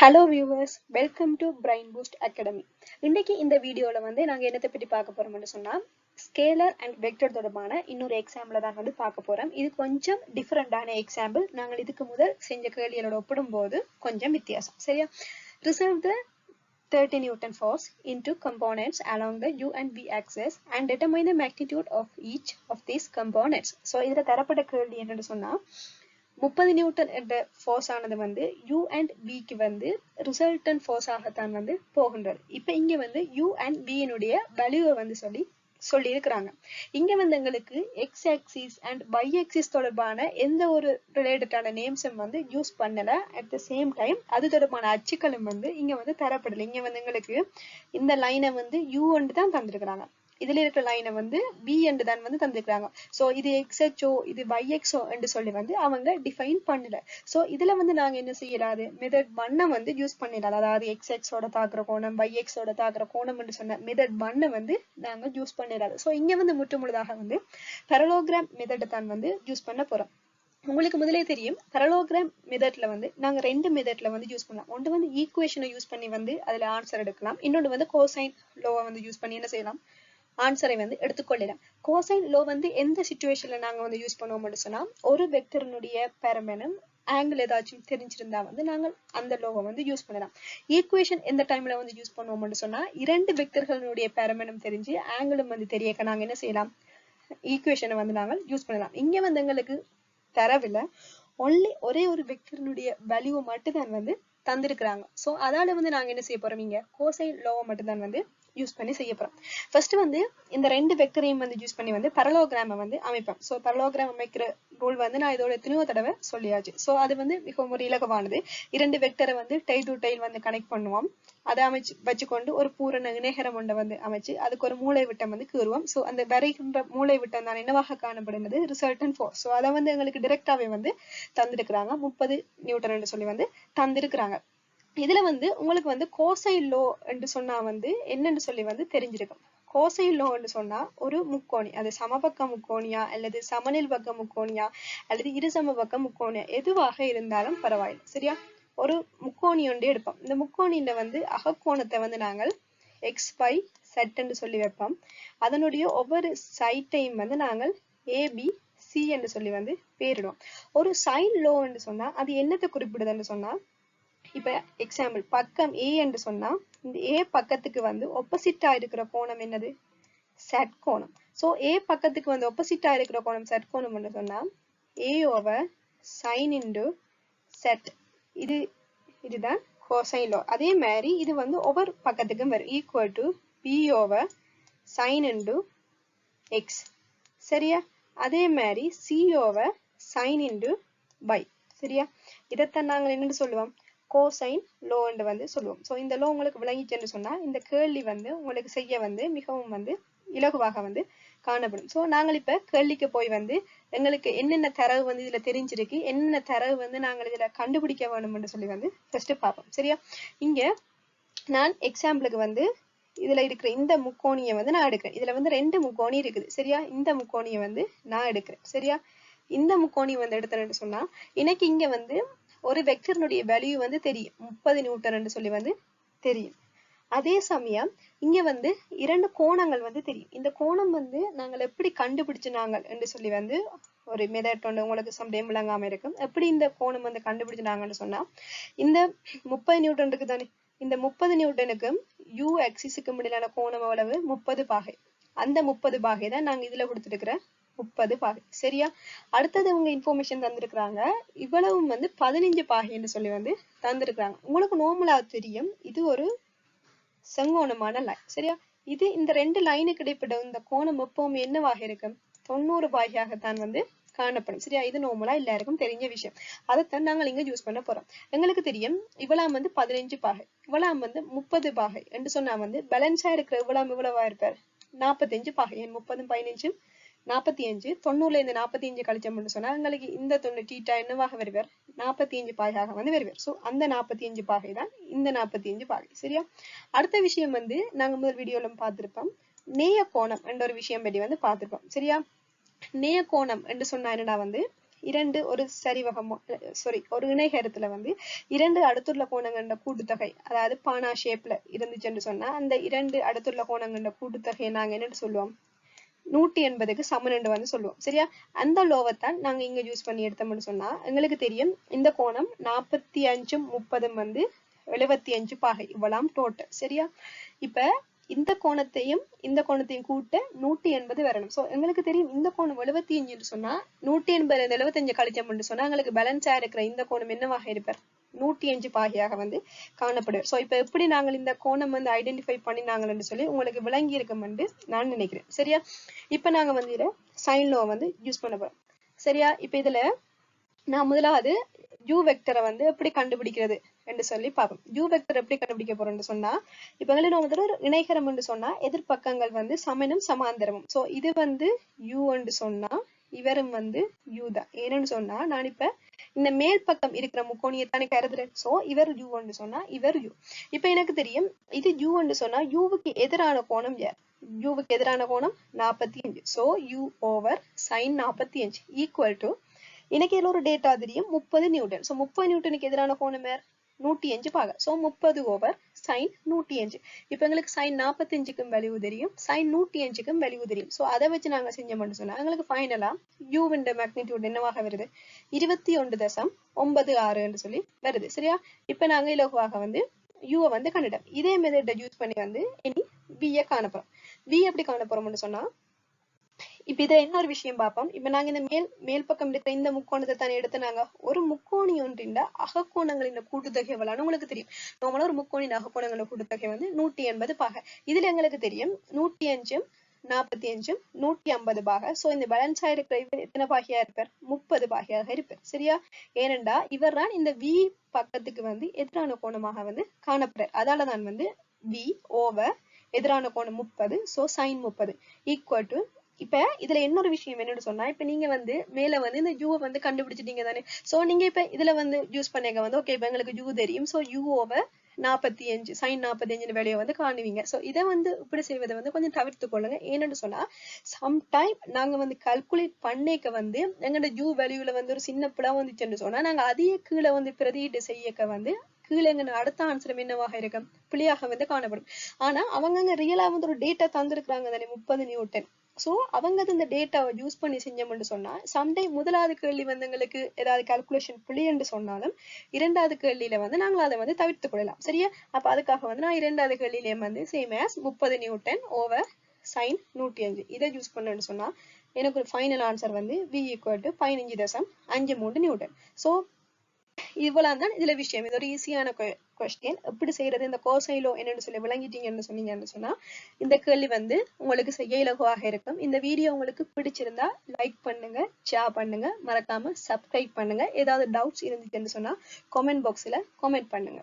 Hello viewers, welcome to Brain Boost Academy. இன்னைக்கு இந்த வீடியோல நாங்க என்னத்தை பத்தி பார்க்க போறோம்னு சொன்னா ஸ்கேலர் அண்ட் வெக்டர் தொடர்பான இன்னொரு எக்ஸாம்பிள தான் பார்க்க போறோம். இது கொஞ்சம் டிஃபரெண்டான எக்ஸாம்பிள். நாங்கள் இதுக்கு முதல் செஞ்ச கேள்விகளோட ஒப்பிடும்போது கொஞ்சம் வித்தியாசம். சரியா? Resolve the 30 Newton force into components along the U and V axis and determine the magnitude of each of these components. So இதுல தரப்பட்ட கேள்வி என்னன்னு சொன்னா 30 நியூட்டன் என்ற ஃபோர்ஸ் ஆனது U and V க்கு ரிசல்டன்ட் ஃபோர்ஸ் ஆகத்தான் போகின்றது. இப்ப இங்க U and V னுடைய வேல்யூவை சொல்லி இருக்கிறாங்க. இங்க எங்களுக்கு x axis and y axis தொடர்பான எந்த ஒரு ரிலேட்டடான நேம்ஸும் யூஸ் பண்ணல. அட் த சேம் டைம் அது தொடர்பான அச்சுக்களும் இங்க தரப்படல. இங்க எங்களுக்கு இந்த லைனை U என்று தான் தந்திருக்கிறாங்க. இதுல இருக்கிற லைனை B என்று தான் தந்திருக்காங்க. சோ இது XHO இது YXO என்று சொல்லி அவங்க டிஃபைன் பண்ணல. சோ இதுல நாங்க என்ன செய்யலாது மெத்தட் 1 யூஸ் பண்ணிடலாம். அதாவது XX ஓட தாக்குற கோணம் YX ஓட தாக்குற கோணம் என்று சொன்ன மெத்தட் 1 நாங்க யூஸ் பண்ணிடலாம். சோ இங்க முற்றுமுழுதாக பரலோகிராம் மெத்தட் தான் யூஸ் பண்ண போறோம். உங்களுக்கு முதலே தெரியும் பரலோகிராம் மெத்தட்ல நாங்க ரெண்டு மெத்தட்ல யூஸ் பண்ணலாம். ஒன்று ஈக்குவேஷனை யூஸ் பண்ணி அதுல ஆன்சர் எடுக்கலாம். இன்னொன்று கோசைன் லோவை யூஸ் பண்ணி என்ன செய்யலாம் ஆன்சரை எடுத்துக்கொள்ளலாம். கோசைன் லோ எந்த சிச்சுவேஷன்ல நாங்க யூஸ் பண்ணுவோம்னு சொன்னா ஒரு வெக்டரினுடைய பெரமனும் ஆங்கிள் ஏதாச்சும் தெரிஞ்சிருந்தா நாங்கள் அந்த லோவை யூஸ் பண்ணலாம். ஈக்குவேஷன் எந்த டைம்ல யூஸ் பண்ணுவோம்னு சொன்னா இரண்டு வெக்டர்களுடைய பெரமனும் தெரிஞ்சு ஆங்கிளும் தெரியக்க நாங்க என்ன செய்யலாம் ஈக்குவேஷனை நாங்கள் யூஸ் பண்ணலாம். இங்க எங்களுக்கு தரவில்லை. ஒரே ஒரு வெக்டரினுடைய வேல்யூவை மட்டும் தான் தந்திருக்கிறாங்க. சோ அதால நாங்க என்ன செய்ய போறோம் இங்க கோசைன் லோவை மட்டும் தான் யூஸ் பண்ணி செய்ய போறோம். ஃபர்ஸ்ட் இந்த ரெண்டு வெக்டரையும் யூஸ் பண்ணி பரலோகிராம அமைப்போம். சோ பரலோகிராம் அமைக்கிற ரூல் நான் இதோட எத்தனையோ தடவை சொல்லியாச்சு. சோ அது மிகவும் ஒரு இலகுவானது. இரண்டு வெக்டரை டெய்ல் டு டெய்ல் கனெக்ட் பண்ணுவோம். அதை வச்சுக்கொண்டு ஒரு பூரண இணைகரம் ஒன்றை அமைச்சு அதுக்கு ஒரு மூளை விட்டம் கீறுவோம். சோ அந்த வரைகின்ற மூளை விட்டம் தான் என்னவாக காணப்படுகிறது ரிசல்டன்ட் ஃபோர்ஸ். சோ அதை எங்களுக்கு டிரெக்டாவே தந்திருக்கிறாங்க. 30 நியூட்டன் சொல்லி தந்திருக்கிறாங்க. இதுல உங்களுக்கு கோசைன் லோ என்று சொன்னா என்னன்னு சொல்லி தெரிஞ்சிருக்கும். கோசைன் லோ என்று சொன்னா ஒரு முக்கோணி, அது சமபக்க முக்கோணியா அல்லது சமநில் பக்க முக்கோணியா அல்லது இருசம பக்க முக்கோணியா எதுவாக இருந்தாலும் பரவாயில்லை. சரியா? ஒரு முக்கோணி ஒன்று எடுப்போம். இந்த முக்கோணியில அகக்கோணத்தை நாங்கள் XY செட் என்று சொல்லி வைப்போம். அதனுடைய ஒவ்வொரு சைட்டையும் நாங்கள் ABC என்று சொல்லி பேரிடுவோம். ஒரு சைன் லோ என்று சொன்னா அது என்னத்தை குறிப்பிடுதுன்னு சொன்னா இப்ப எக்ஸாம்பிள் பக்கம் A என்று சொன்னா இந்த A பக்கத்துக்கு ஒப்போசிட்டா இருக்கிற கோணம் என்னது செட் கோணம். சோ A பக்கத்துக்கு ஒப்போசிட்டா இருக்கிற கோணம் செட் கோணம் என்று சொன்னா A over sine into set. இதுதான் கோசைன் லோ. அதே மாதிரி இது ஒவ்வொரு பக்கத்துக்கும் வரும் equal to B over sine into X. சரியா? அதே மாதிரி C over sine into Y. சரியா? இதைத்தான் நாங்கள் என்னன்னு சொல்லுவோம் கோசைன் லோ என்று சொல்லுவோம். சோ இந்த லோ உங்களுக்கு விளங்கிச்சுன்னு சொன்னா இந்த கேள்வி உங்களுக்கு செய்ய மிகவும் இலகுவாக காணப்படும். சோ நாங்கள் இப்ப கேள்விக்கு போய் எங்களுக்கு என்னென்ன தரவு இதுல தெரிஞ்சிருக்கு, என்னென்ன தரவு நாங்கள் இதுல கண்டுபிடிக்க வேணும்னு சொல்லி ஃபர்ஸ்ட் பார்ப்போம். சரியா? இங்க நான் எக்ஸாம்பிளுக்கு இதுல இருக்கிற இந்த முக்கோணியை நான் எடுக்கிறேன். இதுல ரெண்டு முக்கோணி இருக்குது. சரியா? இந்த முக்கோணியை நான் எடுக்கிறேன். சரியா? இந்த முக்கோணி எடுத்தேன்னு சொன்னா எனக்கு இங்க ஒரு வெக்டர்னுடைய வேல்யூ தெரியும் 30 நியூட்டன் என்று சொல்லி தெரியும். அதே சமயம் இங்க இரண்டு கோணங்கள் தெரியும். இந்த கோணம் நாங்கள் எப்படி கண்டுபிடிச்சு நாங்கள் என்று சொல்லி ஒரு மெத்தட் ஒன்று உங்களுக்கு சம்டைம் விளங்காம இருக்கும். எப்படி இந்த கோணம் கண்டுபிடிச்சு நாங்கன்னு சொன்னா இந்த 30 நியூட்டன் இருக்கு தானே, இந்த 30 நியூட்டனுக்கும் U ஆக்சிஸுக்கு இடையிலான கோணம் எவ்வளவு 30 பாகை. அந்த 30 பாகை தான் நாங்க இதுல கொடுத்துருக்கிற 30 பாகை. சரியா? அடுத்தது உங்க இன்ஃபர்மேஷன் தந்திருக்கிறாங்க இவ்வளவு 15 பாகைன்னு சொல்லி தந்திருக்கிறாங்க. உங்களுக்கு நார்மலா தெரியும் இது ஒரு செங்கோணமான லைன். சரியா? இது இந்த ரெண்டு லைனுக்கு இடைப்பட்ட இந்த கோணம் எப்பவுமே என்னவாக இருக்கும் 90 பாகையாகத்தான் காணப்படும். சரியா? இது நார்மலா எல்லாருக்கும் தெரிஞ்ச விஷயம். அதைத்தான் நாங்கள் இங்க யூஸ் பண்ண போறோம். எங்களுக்கு தெரியும் இவ்வளவு 15 பாகை, இவ்வளவு 30 பாகை என்று சொன்னா பேலன்ஸா இருக்கிற இவ்வளவா இருப்பார் 45 பாகை. 30 15 45. 90ல இந்த 45 கழிச்சோம்னு சொன்னா எங்களுக்கு இந்த 90 தீட்டா என்னவாக வருவார் 45 பாகையாக வருவார். சோ அந்த 45 பாகை தான் இந்த 45 பாகை. சரியா? அடுத்த விஷயம் நாங்க முதல் வீடியோல பார்த்திருப்போம் நேய கோணம் என்ற ஒரு விஷயம் பற்றி பார்த்திருப்போம். சரியா? நேய கோணம் என்று சொன்னா என்னடா இரண்டு ஒரு சரிவகம் ஒரு இணைகரத்துல வந்து இரண்டு அடுத்துள்ள கோணங்களோட கூட்டுத்தொகை, அதாவது பானா ஷேப்ல இருந்துச்சுன்னு சொன்னா அந்த இரண்டு அடுத்துள்ள கோணங்களோட கூட்டுத்தொகையை நாங்க என்னன்னு சொல்லுவோம், 180க்கு சமன் வந்து சொல்லுவோம். சரியா? அந்த லோவத்தான் நாங்க இங்க யூஸ் பண்ணி எடுத்தோம்னு சொன்னா எங்களுக்கு தெரியும் இந்த கோணம் 45 30 வந்து 75 பாகை, இவ்வளவு டோட்டல். சரியா? இப்ப இந்த கோணத்தையும் கூட்ட 180 வரணும். சோ எங்களுக்கு தெரியும் இந்த கோணம் 75 சொன்னா 180 75 கழிச்சோம்னு சொன்னா எங்களுக்கு பேலன்ஸா இருக்கிற இந்த கோணம் என்னவாக இருப்பார், 105 பாகையாக வந்து காணப்படுவார். சோ இப்ப எப்படி நாங்கள் இந்த கோணம் வந்து ஐடென்டிஃபை பண்ணினாங்கன்னு சொல்லி உங்களுக்கு விளங்கி இருக்கும் என்று நான் நினைக்கிறேன். சரியா? இப்ப நாங்க வந்து இதுல சைன் லோ வந்து யூஸ் பண்ண போறோம். சரியா? இப்ப இதுல நான் முதலாவது u வெக்டரை வந்து எப்படி கண்டுபிடிக்கிறது என்று சொல்லி பார்ப்போம். u வெக்டர் எப்படி கண்டுபிடிக்க போறோம்னு சொன்னா, இப்ப எங்களுக்கு நம்ம ஒரு இணைகரம் என்று சொன்னா எதிர்பக்கங்கள் வந்து சமனும் சமாந்தரமும். சோ இது வந்து u என்று சொன்னா இவரும் வந்து u தான். ஏன்னு சொன்னா நான் இப்ப இந்த மேல் பக்கம் இருக்கிற முக்கோணியத்தானே கருதுறேன். சோ இவர் u என்று சொன்னா இவர் u. இப்ப எனக்கு தெரியும் இது u என்று சொன்னா uவுக்கு எதிரான கோணம் யார், uவுக்கு எதிரான கோணம் 45. So u over sin 45 equal to, எனக்கு இதுல ஒரு டேட்டா தெரியும் 30 நியூட்டன். சோ 30 நியூட்டனுக்கு எதிரான கோணம் யார், 105 பாகை. So 30 over sin 105. இப்ப எங்களுக்கு sin 45க்கும் வேல்யூ தெரியும், sin 105க்கும் வேல்யூ தெரியும். சோ அதை வச்சு நாங்க செஞ்சோம்னு சொன்னா எங்களுக்கு ஃபைனலா u வின் மேக்னிடியூட் என்னவாக வருது, 21.96 என்று சொல்லி வருது. சரியா? இப்ப நாங்க இலகுவாக வந்து u வந்து கண்டுட்டோம். இதே மெத்தட யூஸ் பண்ணி வந்து இனி v காணப்போறோம். v எப்படி காணப்போறோம்னு சொன்னா, இப்ப இதை இன்னொரு விஷயம் பார்ப்போம். இப்ப நாங்க இந்த மேல் பக்கம் இருக்கிற இந்த முக்கோணத்தை தானே எடுத்து நாங்க ஒரு முக்கோணி ஒன்றின் அகக்கோணங்களின் கூட்டுத்தொகை எவ்வளவுன்னு உங்களுக்கு தெரியும். நார்மலா ஒரு முக்கோணின் அகக்கோணங்களின் கூட்டுத்தொகை வந்து 180 பாகை. இதுல எங்களுக்கு தெரியும் 105 45 150 பாகை. சோ இந்த பேலன்ஸா இருக்கிற இவர் எத்தனை பாகையா இருப்பார், 30 பாகையாக இருப்பார். சரியா? ஏனென்றா இவர் தான் இந்த v பக்கத்துக்கு வந்து எதிரான கோணமாக வந்து காணப்படுறார். அதால நான் வந்து v ஓவர் எதிரான கோணம் 30, சோ sin 30 ஈக்குவல் டு, இப்ப இதுல இன்னொரு விஷயம் என்னன்னு சொன்னா, இப்ப நீங்க வந்து மேல வந்து இந்த u வந்து கண்டுபிடிச்சிட்டீங்க தானே. சோ நீங்க இப்ப இதுல வந்து யூஸ் பண்ணீங்க வந்து ஓகே இப்ப எங்களுக்கு u தெரியும். சோ u ஓவர் 45 sin 45 வேலையை வந்து காணுவீங்க. சோ இதை வந்து இப்படி செய்வதை வந்து கொஞ்சம் தவிர்த்து கொள்ளுங்க. ஏன்னு சொன்னா சம்டைம் நாங்க வந்து கால்குலேட் பண்ணிக்க வந்து எங்களோட u வேல்யூல வந்து ஒரு சின்ன பிழை வந்துச்சுன்னு சொன்னா நாங்க அதையே கீழே வந்து பிரதியீடு செய்யக்க வந்து கீழே எங்க அடுத்த ஆன்சர் என்னவாக இருக்கும், பிழையாக வந்து காணப்படும். ஆனா அவங்க ரியலா வந்து ஒரு டேட்டா தந்திருக்கிறாங்க தானே 30 நியூட்டன். சோ அவங்க இந்த டேட்டாவை யூஸ் பண்ணி செஞ்சோம்னு சொன்னா சம்டைம் முதலாவது கேள்வி வந்து எங்களுக்கு ஏதாவது கால்குலேஷன் புள்ளி என்று சொன்னாலும் இரண்டாவது கேள்வியில வந்து நாங்கள் அதை வந்து தவிர்த்து கொள்ளலாம். சரியா? அப்ப அதுக்காக வந்து நான் இரண்டாவது கேள்வியிலே வந்து same as 30 Newton over sin 105 இதை யூஸ் பண்ணேன்னு சொன்னா எனக்கு ஒரு ஃபைனல் ஆன்சர் வந்து v equal to 15.53 Newton. So இவ்வளவு தான் இதுல விஷயம். இது ஒரு ஈஸியான கொஸ்டின். எப்படி செய்யறது, இந்த கோசைலோ என்னன்னு சொல்லி விளங்கிட்டீங்கன்னு சொன்னீங்கன்னு சொன்னா இந்த கேள்வி வந்து உங்களுக்கு செய்ய இலகுவாக இருக்கும். இந்த வீடியோ உங்களுக்கு பிடிச்சிருந்தா லைக் பண்ணுங்க, ஷேர் பண்ணுங்க, மறக்காம சப்ஸ்கிரைப் பண்ணுங்க. ஏதாவது டவுட்ஸ் இருந்துச்சுன்னு சொன்னா கமெண்ட் பாக்ஸ்ல கமெண்ட் பண்ணுங்க.